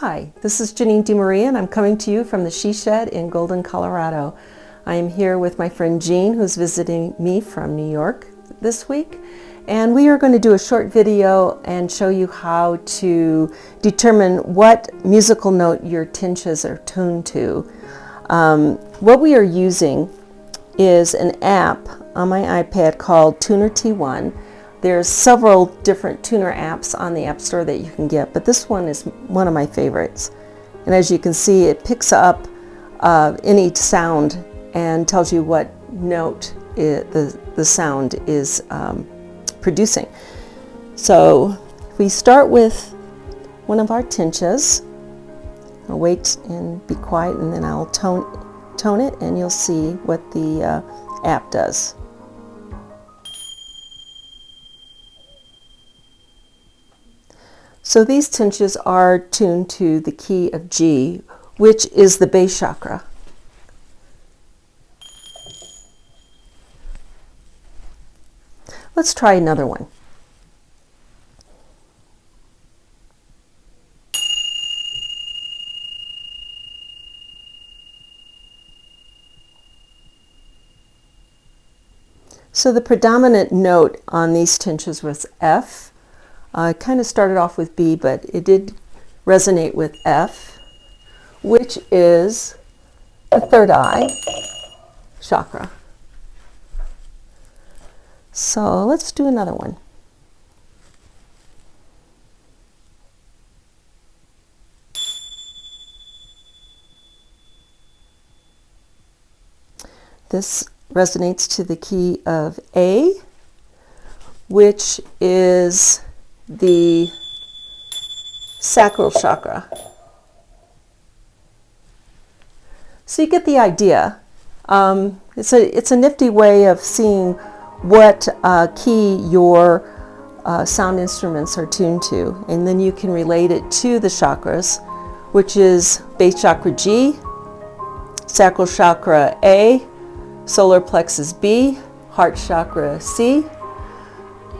Hi, this is Janine DeMaria and I'm coming to you from the She Shed in Golden, Colorado. I am here with my friend Jean, who's visiting me from New York this week. And we are going to do a short video and show you how to determine what musical note your tingshas are tuned to. What we are using is an app on my iPad called Tuner T1. There's several different tuner apps on the App Store that you can get, but this one is one of my favorites. And as you can see, it picks up any sound and tells you what note the sound is producing. So if we start with one of our tingshas, I'll wait and be quiet, and then I'll tone it, and you'll see what the app does. So these tingshas are tuned to the key of G, which is the base chakra. Let's try another one. So the predominant note on these tingshas was F. It kind of started off with B, but it did resonate with F, which is the third eye chakra. So let's do another one. This resonates to the key of A, which is the sacral chakra. So you get the idea. It's a nifty way of seeing what key your sound instruments are tuned to, and then you can relate it to the chakras, which is base chakra G, sacral chakra A, solar plexus B, heart chakra C,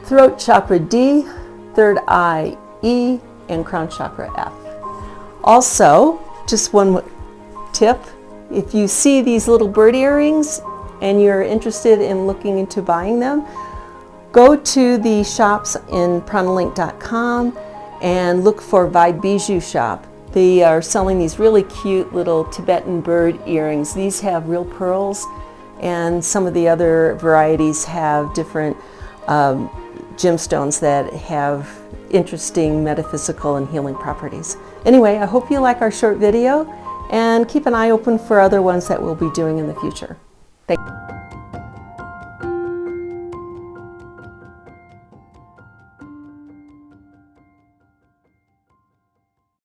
throat chakra D, third eye E, and crown chakra F. Also, just one tip, if you see these little bird earrings and you're interested in looking into buying them, go to the shops in Pranalink.com and look for Vibe Bijou Shop. They are selling these really cute little Tibetan bird earrings. These have real pearls, and some of the other varieties have different gemstones that have interesting metaphysical and healing properties. Anyway, I hope you like our short video, and keep an eye open for other ones that we'll be doing in the future. Thank you.